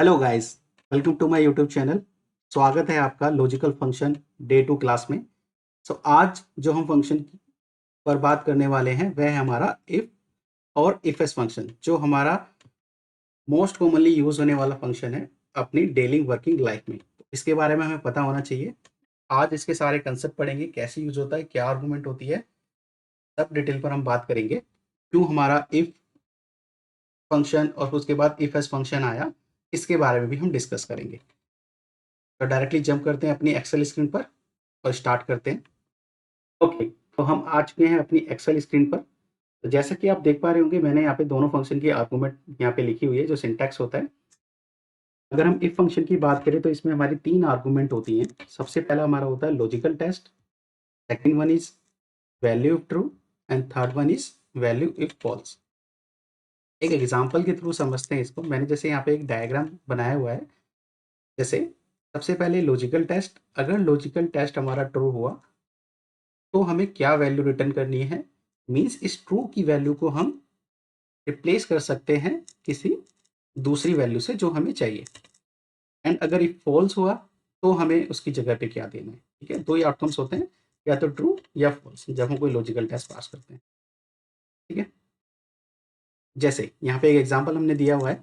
Hello guys, welcome to my YouTube channel. स्वागत है आपका लॉजिकल फंक्शन डे 2 क्लास में। आज जो हम फंक्शन पर बात करने वाले हैं वह है हमारा इफ और इफ एस फंक्शन, जो हमारा मोस्ट कॉमनली यूज होने वाला फंक्शन है अपनी डेली वर्किंग लाइफ में। तो इसके बारे में हमें पता होना चाहिए। आज इसके सारे कंसेप्ट पढ़ेंगे, कैसे यूज होता है, क्या आर्गूमेंट होती है, सब डिटेल पर हम बात करेंगे। क्यों हमारा इफ फंक्शन और उसके बाद इफ एस फंक्शन आया, इसके बारे में भी हम डिस्कस करेंगे। तो डायरेक्टली जंप करते हैं अपनी एक्सेल स्क्रीन पर और स्टार्ट करते हैं। ओके, तो हम आ चुके हैं अपनी एक्सेल स्क्रीन पर। तो जैसा कि आप देख पा रहे होंगे, मैंने यहाँ पे दोनों फंक्शन की आर्गूमेंट यहाँ पे लिखी हुई है, जो सिंटैक्स होता है। अगर हम इफ फंक्शन की बात करें तो इसमें हमारी 3 आर्गूमेंट होती हैं। सबसे पहला हमारा होता है logical test, second one is value if true and third one is value if false. एक एग्जांपल के थ्रू समझते हैं इसको। मैंने जैसे यहाँ पे एक डायग्राम बनाया हुआ है। जैसे सबसे पहले लॉजिकल टेस्ट, अगर लॉजिकल टेस्ट हमारा ट्रू हुआ तो हमें क्या वैल्यू रिटर्न करनी है। मीन्स इस ट्रू की वैल्यू को हम रिप्लेस कर सकते हैं किसी दूसरी वैल्यू से जो हमें चाहिए। एंड अगर ये फॉल्स हुआ तो हमें उसकी जगह पे क्या देना है। ठीक है, दो ही आउटकम्स होते हैं, या तो ट्रू या फॉल्स, जब हम कोई लॉजिकल टेस्ट पास करते हैं। ठीक है, जैसे यहाँ पे एक एग्जांपल हमने दिया हुआ है।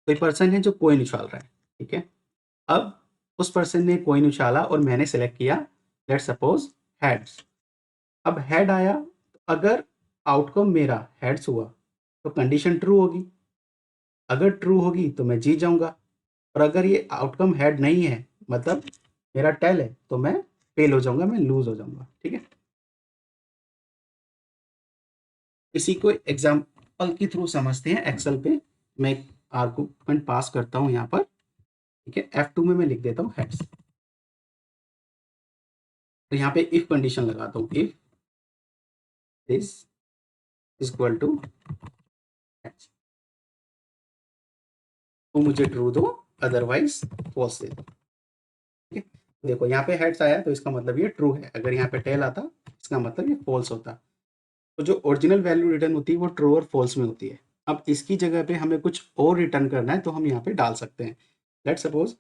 कोई पर्सन है जो कोइन उछाल रहा है। ठीक है, अब उस पर्सन ने कोइन उछाला और मैंने सेलेक्ट किया लेट्स सपोज हेड्स। अब हेड आया, तो अगर आउटकम मेरा हेड्स हुआ तो कंडीशन ट्रू होगी। अगर ट्रू होगी तो मैं जीत जाऊंगा, और अगर ये आउटकम हेड नहीं है, मतलब मेरा टेल है, तो मैं फेल हो जाऊंगा, मैं लूज हो जाऊंगा। ठीक है, इसी को एग्जाम्पल के थ्रू समझते हैं। एक्सेल पे मैं एक आर्गुमेंट पास करता हूं यहाँ पर। ठीक है, F2 में मैं लिख देता हूँ हेड्स। तो यहाँ पे इफ कंडीशन लगाता हूँ, if this is equal two heads, तो मुझे ट्रू दो, अदरवाइज फॉल्स दे दो। ठीक है, देखो यहाँ पे हेड्स आया तो इसका मतलब ये ट्रू है। अगर यहाँ पे टेल आता इसका मतलब ये फॉल्स होता। तो जो ओरिजिनल वैल्यू रिटर्न होती है वो ट्रू और फॉल्स में होती है। अब इसकी जगह पे हमें कुछ और रिटर्न करना है तो हम यहाँ पे डाल सकते हैं। लेट्स सपोज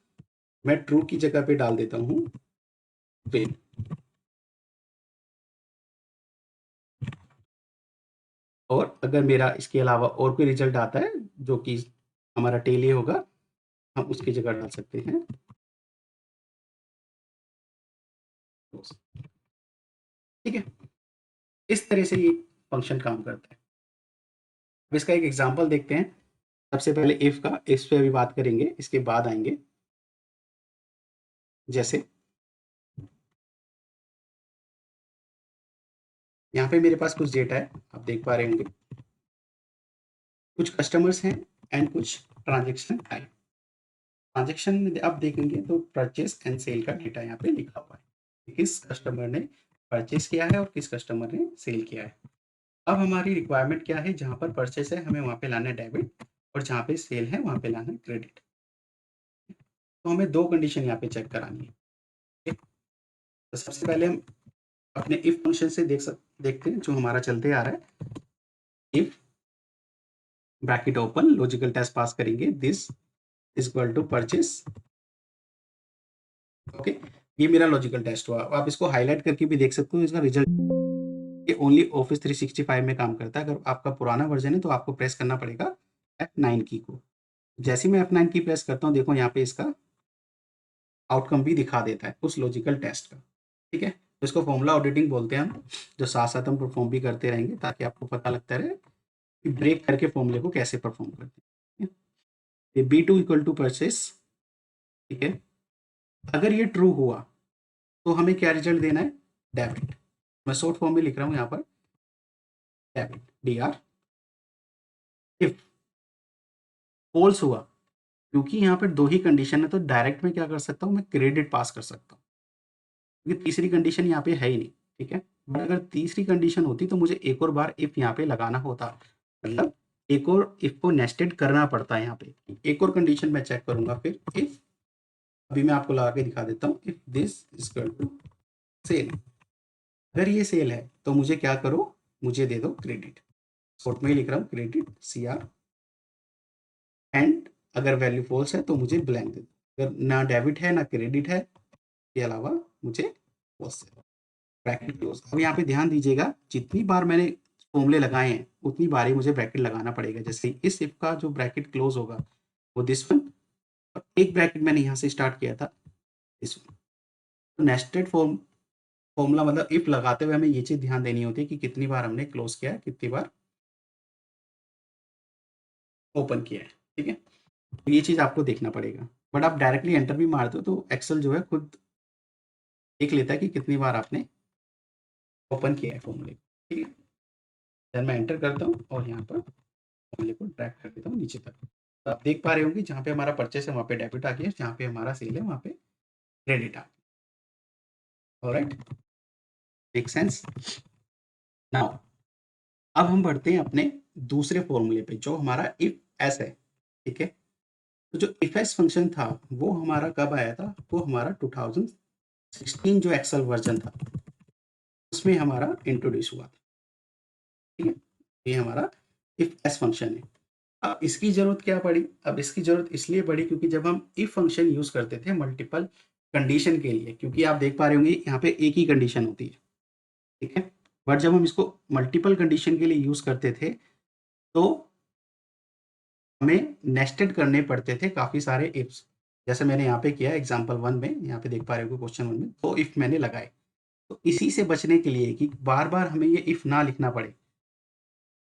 मैं ट्रू की जगह पे डाल देता हूँ फेल। और अगर मेरा इसके अलावा और कोई रिजल्ट आता है जो कि हमारा टेल ये होगा, हम उसकी जगह डाल सकते हैं false। ठीक है, इस तरह से ये फंक्शन काम करता है। अब इसका एक एग्जांपल देखते हैं। सबसे पहले इफ का, इस पे अभी बात करेंगे, इसके बाद आएंगे। जैसे यहाँ पे मेरे पास कुछ डेटा है, आप देख पा रहे होंगे। कुछ कस्टमर्स हैं एंड कुछ ट्रांजेक्शन है। ट्रांजेक्शन में आप देखेंगे तो परचेस एंड सेल का डेटा यहाँ पे लिखा हुआ है, किस कस्टमर ने परचेस किया है और किस कस्टमर ने सेल किया है। अब हमारी रिक्वायरमेंट क्या है, जहाँ पर परचेस है हमें वहाँ पे लाना है डेबिट, और जहाँ पे सेल है वहाँ पे लाना है क्रेडिट। तो हमें दो कंडीशन यहाँ पे चेक करानी है। तो सबसे पहले हम अपने इफ फंक्शन से देखते हैं जो हमारा चलते आ रहा है। If bracket open, logical test pass करेंगे, this is equal to purchase. Okay, ये मेरा लॉजिकल टेस्ट हुआ। आप इसको हाईलाइट करके भी देख सकते हो, इसका रिजल्ट ये ओनली ऑफिस 365 में काम करता है। अगर आपका पुराना वर्जन है तो आपको प्रेस करना पड़ेगा F9 की को। जैसे मैं F9 की प्रेस करता हूँ, देखो यहाँ पे इसका आउटकम भी दिखा देता है उस लॉजिकल टेस्ट का। ठीक है, तो इसको फॉर्मूला ऑडिटिंग बोलते हैं हम, जो साथ साथ हम परफॉर्म भी करते रहेंगे ताकि आपको पता लगता रहे कि ब्रेक करके फॉर्मूले को कैसे परफॉर्म करते हैं। ये B2 इक्वल टू परचेस। ठीक है, अगर ये ट्रू हुआ तो हमें क्या रिजल्ट देना है, डेबिट। मैं शॉर्ट फॉर्म में लिख रहा हूँ यहाँ पर, डेबिट DR। इफ फॉल्स हुआ, क्योंकि यहाँ पर दो ही कंडीशन है तो डायरेक्ट में क्या कर सकता हूँ, मैं क्रेडिट पास कर सकता हूँ, क्योंकि तीसरी कंडीशन यहाँ पे है ही नहीं। ठीक है, बट अगर तीसरी कंडीशन होती तो मुझे एक और बार इफ यहाँ पे लगाना होता, मतलब एक और इफ को नेस्टेड करना पड़ता है। यहाँ पे एक और कंडीशन मैं चेक करूंगा फिर इफ, अभी मैं आपको लगा के दिखा देता हूँ। If this is equal to cell, अगर ये सेल है तो मुझे क्या करो, मुझे दे दो क्रेडिट। शॉर्ट में ही लिख रहा हूँ क्रेडिट CR। एंड अगर वैल्यू फॉल्स है तो मुझे ब्लैंक दे दो। अगर ना डेबिट है ना क्रेडिट है के अलावा मुझे फॉल्स है। Bracket close. अब यहाँ पे ध्यान दीजिएगा, जितनी बार मैंने फॉर्मूले लगाए हैं उतनी बार ही मुझे ब्रैकेट लगाना पड़ेगा। जैसे इस इफ का जो ब्रैकेट क्लोज होगा वो दिस वन, और एक ब्रैकेट मैंने यहाँ से स्टार्ट किया था दिस वन। तो नेस्टेड फॉर्मूला मतलब इफ लगाते हुए हमें ये चीज ध्यान देनी होती है कि कितनी बार हमने क्लोज किया है, कितनी बार ओपन किया है। ठीक है, तो ये चीज आपको देखना पड़ेगा। बट आप डायरेक्टली एंटर भी मारते हो तो एक्सेल जो है खुद देख लेता है कि कितनी बार आपने ओपन किया है फॉर्मूले को। ठीक है, देन मैं एंटर करता हूँ और यहाँ पर फॉर्मूले को ड्रैग कर देता हूँ नीचे तक। तो आप देख पा रहे होंगे जहाँ पे हमारा परचेस है वहाँ पे डेबिट आ गया, जहाँ पे हमारा सेल है वहाँ पे क्रेडिट आ गया। Alright, make sense? नाउ अब हम बढ़ते हैं अपने दूसरे फॉर्मूले पे जो हमारा इफ एस है। ठीक है, तो जो इफ एस फंक्शन था वो हमारा कब आया था? वो हमारा 2016 जो एक्सेल वर्जन था उसमें हमारा इंट्रोड्यूस हुआ था। ठीक है, ये हमारा इफ एस फंक्शन है। अब इसकी जरूरत क्या पड़ी? अब इसकी जरूरत इसलिए पड़ी क्योंकि जब हम इफ फंक्शन यूज करते थे मल्टीपल कंडीशन के लिए, क्योंकि आप देख पा रहे होंगे यहाँ पे एक ही कंडीशन होती है। ठीक है, बट जब हम इसको मल्टीपल कंडीशन के लिए यूज करते थे तो हमें नेस्टेड करने पड़ते थे काफी सारे इफ्स। जैसे मैंने यहाँ पे किया एग्जाम्पल 1 में, यहाँ पे देख पा रहे हो क्वेश्चन 1 में 2 इफ मैंने लगाए। तो इसी से बचने के लिए कि बार बार हमें ये इफ ना लिखना पड़े,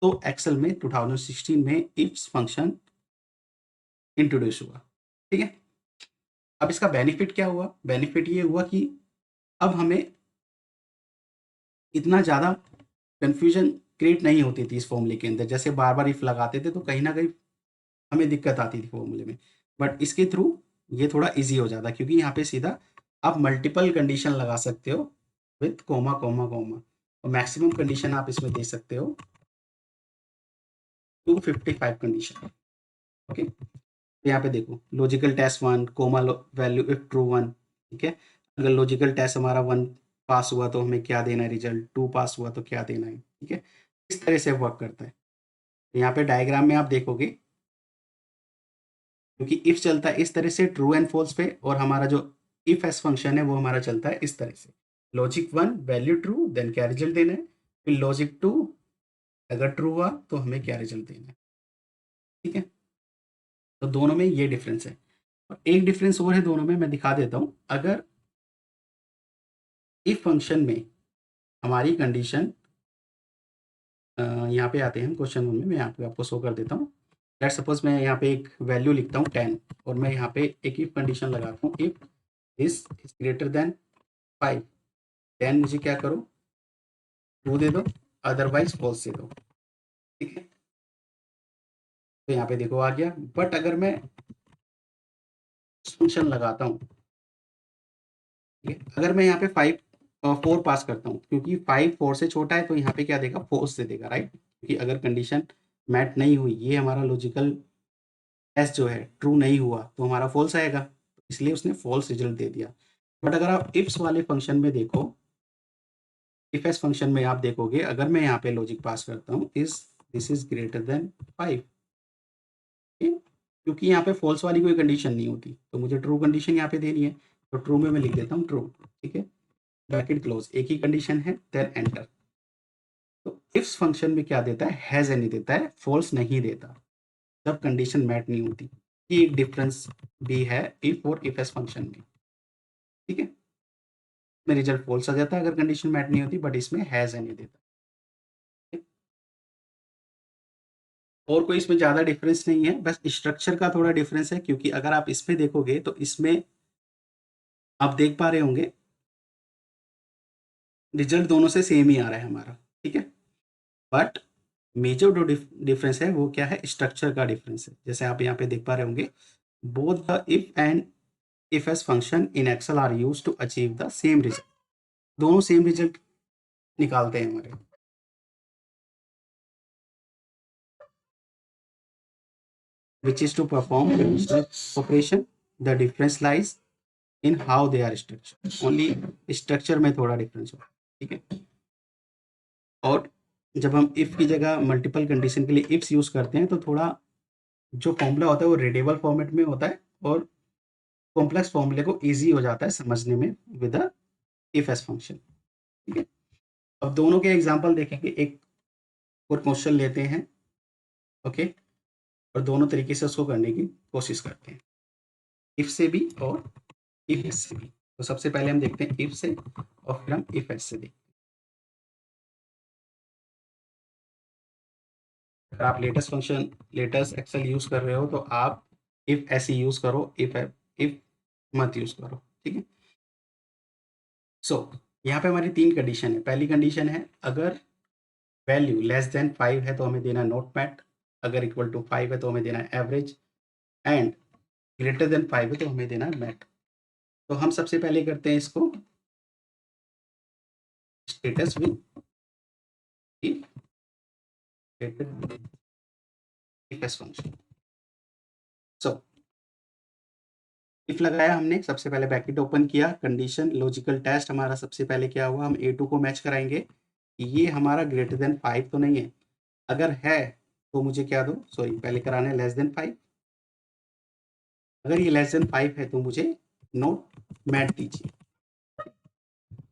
तो एक्सेल में 2016 में इफ्स फंक्शन इंट्रोड्यूस हुआ। ठीक है, अब इसका बेनिफिट क्या हुआ? बेनिफिट ये हुआ कि अब हमें इतना ज़्यादा कन्फ्यूजन क्रिएट नहीं होती थी इस फॉर्मूले के अंदर। जैसे बार बार इफ लगाते थे तो कहीं ना कहीं हमें दिक्कत आती थी फॉर्मूले में, बट इसके थ्रू ये थोड़ा इजी हो जाता, क्योंकि यहाँ पे सीधा आप मल्टीपल कंडीशन लगा सकते हो विथ कोमा कोमा कोमा, और मैक्सिमम कंडीशन आप इसमें दे सकते हो 255 कंडीशन। ओके, तो यहाँ पे देखो logical test 1 comma value if true 1। ठीक है, अगर लॉजिकल टेस्ट हमारा 1 पास हुआ तो हमें क्या देना है, रिजल्ट 2 पास हुआ तो क्या देना है। ठीक है, इस तरह से वर्क करता है। तो यहाँ पे डायग्राम में आप देखोगे क्योंकि इफ चलता है इस तरह से ट्रू एंड फॉल्स पे, और हमारा जो इफ एस फंक्शन है वो हमारा चलता है इस तरह से। लॉजिक 1 वैल्यू ट्रू, देन क्या रिजल्ट देना है। फिर लॉजिक 2 अगर ट्रू हुआ तो हमें क्या रिजल्ट देना है। ठीक है, तो दोनों में ये डिफरेंस है। और एक डिफरेंस और है दोनों में, मैं दिखा देता हूँ। अगर इफ फंक्शन में हमारी कंडीशन, यहाँ पे आते हैं हम क्वेश्चन 1 में, मैं यहाँ पे आपको शो कर देता हूँ। लेट्स सपोज मैं यहाँ पे एक वैल्यू लिखता हूँ 10, और मैं यहाँ पे एक इफ कंडीशन लगाता हूँ, if this is greater than 5, then मुझे क्या करो, ट्रू दे दो, अदरवाइज फॉल्स दे दो। ठीक है, तो यहाँ पे देखो आ गया। बट अगर मैं फंक्शन लगाता हूँ, ठीक है, अगर मैं यहाँ पे 4 पास करता हूँ, क्योंकि 5 4 से छोटा है तो यहाँ पे क्या देगा, फॉल्स दे देगा, राइट। क्योंकि अगर कंडीशन मैट नहीं हुई, ये हमारा लॉजिकल टेस्ट जो है ट्रू नहीं हुआ तो हमारा फॉल्स आएगा, इसलिए उसने फॉल्स रिजल्ट दे दिया। बट अगर आप इफ्स वाले फंक्शन में देखो, इफ एस फंक्शन में आप देखोगे, अगर मैं यहाँ पे लॉजिक पास करता हूँ is this is greater than 5, क्योंकि यहाँ पे फॉल्स वाली कोई कंडीशन नहीं होती तो मुझे ट्रू कंडीशन यहाँ पे देनी है, तो ट्रू में मैं लिख देता हूँ ट्रू। ठीक है, ब्रैकेट क्लोज, एक ही कंडीशन है, देन एंटर। तो इफ्स फंक्शन में क्या देता है, हैज एनी देता है, फॉल्स नहीं देता जब कंडीशन मैट नहीं होती। ये एक डिफरेंस भी है इफ और इफ एस फंक्शन में। ठीक है, में रिजल्ट फॉल्स आ जाता है अगर कंडीशन मैट नहीं होती, बट इसमें हैज एनी देता है। और कोई इसमें ज़्यादा डिफरेंस नहीं है, बस स्ट्रक्चर का थोड़ा डिफरेंस है, क्योंकि अगर आप इसमें देखोगे तो इसमें आप देख पा रहे होंगे रिजल्ट दोनों से सेम ही आ रहा है हमारा। ठीक है, बट मेजर जो डिफरेंस है वो क्या है, स्ट्रक्चर का डिफरेंस है। जैसे आप यहाँ पे देख पा रहे होंगे, both the if and ifs function in Excel are use to achieve the same result. दोनों सेम रिजल्ट निकालते हैं हमारे, which is to perform operation. The difference lies in how they are structured. Only structure में थोड़ा difference होगा। ठीक है, और जब हम इफ की जगह मल्टीपल कंडीशन के लिए इफ्स यूज करते हैं तो थोड़ा जो फॉर्मूला होता है वो रीडेबल फॉर्मेट में होता है और कॉम्प्लेक्स फॉर्मूले को ईजी हो जाता है समझने में with the if S function. ठीक है, अब दोनों के एग्जाम्पल देखेंगे, एक और क्वेश्चन लेते हैं। ओके, और दोनों तरीके से उसको करने की कोशिश करते हैं, इफ से भी और इफ एस से भी। तो सबसे पहले हम देखते हैं इफ से और फिर हम इफ एस से देखते हैं। अगर आप latest function latest Excel use कर रहे हो तो आप इफ ऐसे यूज करो, इफ मत यूज करो। ठीक है, सो यहाँ पे हमारी तीन कंडीशन है। पहली कंडीशन है अगर वैल्यू लेस देन 5 है तो हमें देना नोट मैट, अगर इक्वल टू 5 है तो हमें देना एवरेज, एंड ग्रेटर देन 5 है तो हमें देना मैट। तो हम सबसे पहले करते हैं इसको status with if if S function. So if लगाया हमने, सबसे पहले ब्रैकेट ओपन किया, कंडीशन लॉजिकल टेस्ट हमारा सबसे पहले क्या हुआ, हम A2 को मैच कराएंगे, ये हमारा ग्रेटर देन 5 तो नहीं है, अगर है तो मुझे क्या दो, सॉरी पहले कराना है लेस देन 5, अगर ये लेस देन 5 है तो मुझे नोट मैट दीजिए।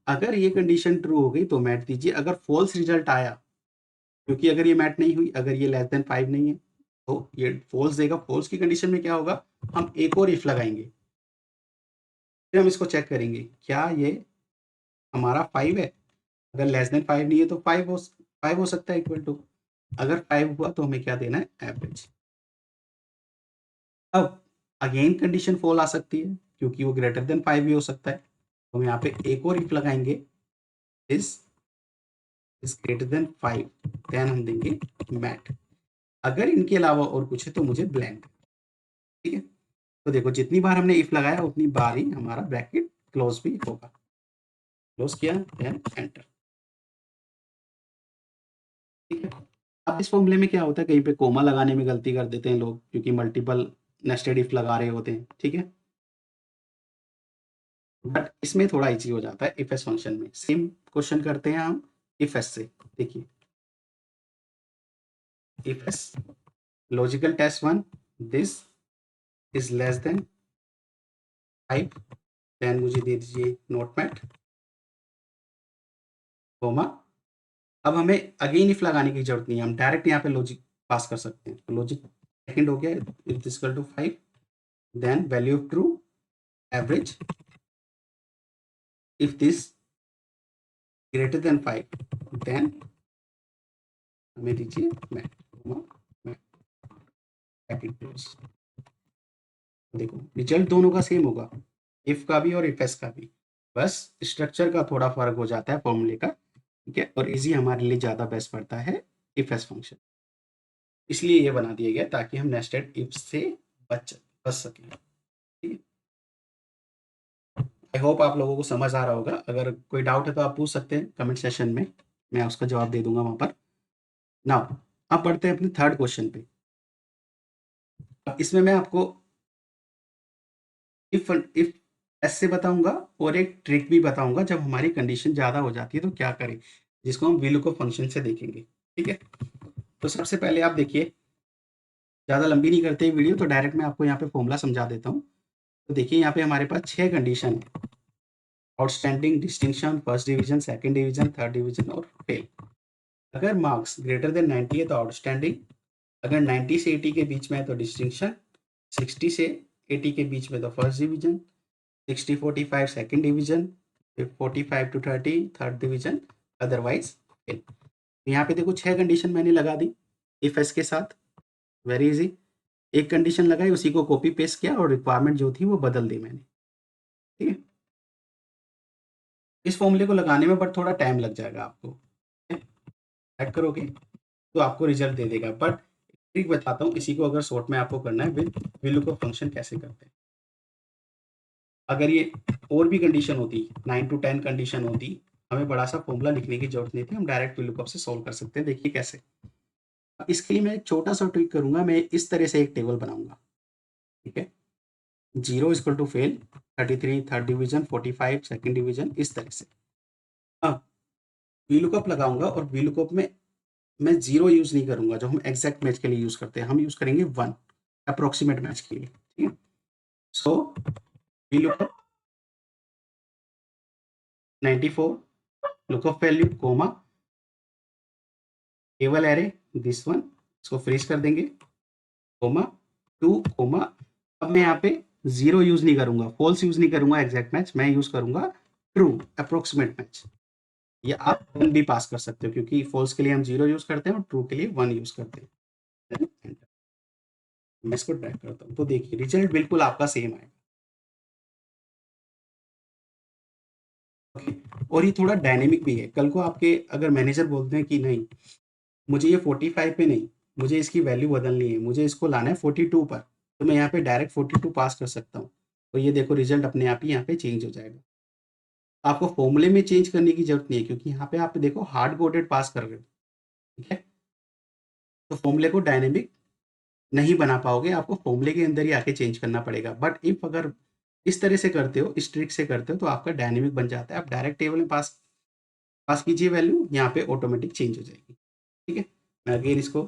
अगर ये कंडीशन ट्रू हो गई तो मैट दीजिए, अगर फॉल्स रिजल्ट आया, क्योंकि अगर ये मैट नहीं हुई, अगर ये लेस देन 5 नहीं है तो ये फॉल्स देगा। फॉल्स की कंडीशन में क्या होगा, हम एक और इफ लगाएंगे, फिर हम इसको चेक करेंगे क्या ये हमारा 5 है, अगर लेस देन 5 नहीं है तो 5 हो सकता है इक्वल टू, अगर 5 हुआ तो हमें क्या देना है, एवरेज। अब अगेन कंडीशन फॉल आ सकती है क्योंकि वो ग्रेटर देन 5 भी हो सकता है, तो हम यहाँ पे एक और इफ लगाएंगे, इज ग्रेटर देन 5, देन हम देंगे मैट, अगर इनके अलावा और कुछ है तो मुझे ब्लैंक। ठीक है, तो देखो जितनी बार हमने इफ लगाया उतनी बार ही हमारा ब्रैकेट क्लोज भी होगा। क्लोज किया, देन एंटर। ठीक है, अब इस फॉर्मूले में क्या होता है, कहीं पे कोमा लगाने में गलती कर देते हैं लोग, क्योंकि मल्टीपल नेस्टेड इफ लगा रहे होते हैं। ठीक है, बट इसमें थोड़ा इजी हो जाता है इफ एस फंक्शन में। सेम क्वेश्चन करते हैं हम इफ एस से। देखिए ifs logical test 1, this is less than 5, then मुझे दे दीजिए नोट मैट कोमा। अब हमें अगेन इफ लगाने की जरूरत नहीं है, हम डायरेक्ट यहाँ पे लॉजिक पास कर सकते हैं। तो लॉजिक सेकंड हो गया, if this equal to 5, then value of true, average, if this greater than 5, then हमें दीजिए मैट कोमा मैट क्लोज। देखो रिजल्ट दोनों का सेम होगा, इफ का भी और इफ एस का भी, बस स्ट्रक्चर का थोड़ा फर्क हो जाता है फॉर्मूले का। ठीक है, और इजी हमारे लिए ज़्यादा बेस्ट पड़ता है इफ एस फंक्शन, इसलिए ये बना दिया गया ताकि हम नेस्टेड इफ से बच सकें। ठीक है, आई होप आप लोगों को समझ आ रहा होगा। अगर कोई डाउट है तो आप पूछ सकते हैं कमेंट सेशन में, मैं उसका जवाब दे दूंगा वहाँ पर। नाउ अब बढ़ते हैं अपने थर्ड क्वेश्चन पे। अब इसमें मैं आपको इफ ऐसे बताऊंगा और एक ट्रिक भी बताऊंगा, जब हमारी कंडीशन ज़्यादा हो जाती है तो क्या करें, जिसको हम VLOOKUP फंक्शन से देखेंगे। ठीक है, तो सबसे पहले आप देखिए, ज़्यादा लंबी नहीं करते वीडियो, तो डायरेक्ट मैं आपको यहाँ पे फॉर्मूला समझा देता हूँ। तो देखिए यहाँ पे हमारे पास 6 कंडीशन है, outstanding, distinction, first division, second division, third division और फेल। अगर मार्क्स ग्रेटर देन 90 है तो आउटस्टैंडिंग, अगर 90 से 80 के बीच में है तो डिस्टिंक्शन, 60 से 80 के बीच में तो first division, 60-45 second division, 45 to 30 third division, otherwise fail. यहाँ पे देखो 6 कंडीशन मैंने लगा दी इफ एस के साथ, वेरी इजी। एक कंडीशन लगाई, उसी को कॉपी पेस्ट किया और रिक्वायरमेंट जो थी वो बदल दी मैंने। ठीक है, इस फॉर्मूले को लगाने में बट थोड़ा टाइम लग जाएगा आपको, ऐड करोगे तो आपको रिजल्ट दे देगा। बट ट्रिक बताता हूँ, इसी को अगर शॉर्ट में आपको करना है विद VLOOKUP फंक्शन कैसे करते हैं। अगर ये और भी कंडीशन होती, 9 to 10 कंडीशन होती, हमें बड़ा सा फॉर्मूला लिखने की जरूरत नहीं थी, हम डायरेक्ट VLOOKUP से सोल्व कर सकते हैं। देखिए कैसे, इसके लिए मैं एक छोटा सा ट्रिक करूंगा, मैं इस तरह से एक टेबल बनाऊंगा। ठीक है, 0 equal to fail, 33 third division, 45 second division, इस तरह से। अब VLOOKUP लगाऊंगा और VLOOKUP में मैं 0 यूज नहीं करूंगा, जो हम एग्जैक्ट मैच के लिए यूज करते हैं, हम यूज करेंगे 1। अप्रोक्सीमेट मैच के लिए, ठीक है। So we look up 94 lookup value comma table array this one, इसको फ्रीज कर देंगे, कोमा 2 कोमा, अब मैं यहाँ पे 0 यूज नहीं करूंगा, फॉल्स यूज नहीं करूंगा एग्जैक्ट मैच, मैं यूज करूंगा ट्रू अप्रोक्सीमेट मैच। या आप 1 भी पास कर सकते हो क्योंकि फॉल्स के लिए हम 0 यूज करते हैं और ट्रू के लिए 1 यूज करते हैं। मैं इसको ट्रैक करता हूँ तो देखिए रिजल्ट बिल्कुल आपका सेम आएगा। ओके, और ये थोड़ा डायनेमिक भी है। कल को आपके अगर मैनेजर बोलते हैं कि नहीं मुझे ये 45 पे नहीं, मुझे इसकी वैल्यू बदलनी है, मुझे इसको लाना है 42 पर, तो मैं यहाँ पे डायरेक्ट 42 पास कर सकता हूँ। तो ये देखो रिजल्ट अपने आप ही यहाँ पे चेंज हो जाएगा। आपको फॉर्मूले में चेंज करने की जरूरत नहीं है क्योंकि यहाँ पे आप देखो हार्ड कोडेड पास कर रहे हो, ठीक है। तो फॉर्मूले को डायनेमिक नहीं बना पाओगे, आपको फॉर्मूले के अंदर ही आके चेंज करना पड़ेगा। बट इफ अगर इस तरह से करते हो, इस ट्रिक से करते हो, तो आपका डायनेमिक बन जाता है। आप डायरेक्ट टेबल में पास पास कीजिए वैल्यू, यहाँ पे ऑटोमेटिक चेंज हो जाएगी, ठीक है। मैं अगेन इसको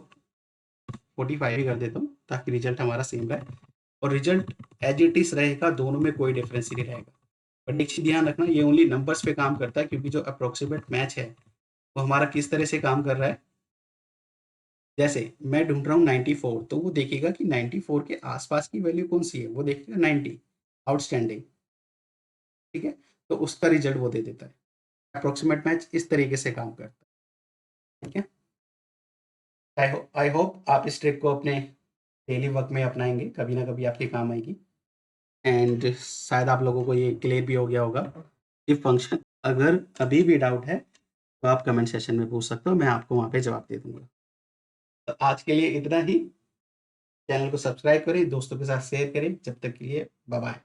45 ही कर देता हूँ ताकि रिजल्ट हमारा सेम रहे, और रिजल्ट एज इट इज रहेगा, दोनों में कोई डिफरेंस नहीं रहेगा। बट एक चीज ध्यान रखना, ये ओनली नंबर्स पे काम करता है क्योंकि जो अप्रोक्सीमेट मैच है वो हमारा किस तरह से काम कर रहा है। जैसे मैं ढूंढ रहा हूँ 94, तो वो देखेगा कि 94 के आसपास की वैल्यू कौन सी है, वो देखेगा 90 आउटस्टैंडिंग, ठीक है। तो उसका रिजल्ट वो दे देता है। अप्रोक्सीमेट मैच इस तरीके से काम करता है, ठीक है। आई होप आप इस ट्रिक को अपने डेली वर्क में अपनाएंगे, कभी ना कभी आपके काम आएगी। एंड शायद आप लोगों को ये क्लियर भी हो गया होगा इफ फंक्शन। अगर अभी भी डाउट है तो आप कमेंट सेशन में पूछ सकते हो, मैं आपको वहाँ पे जवाब दे दूंगा। तो आज के लिए इतना ही। चैनल को सब्सक्राइब करें, दोस्तों के साथ शेयर करें। जब तक के लिए बाय बाय।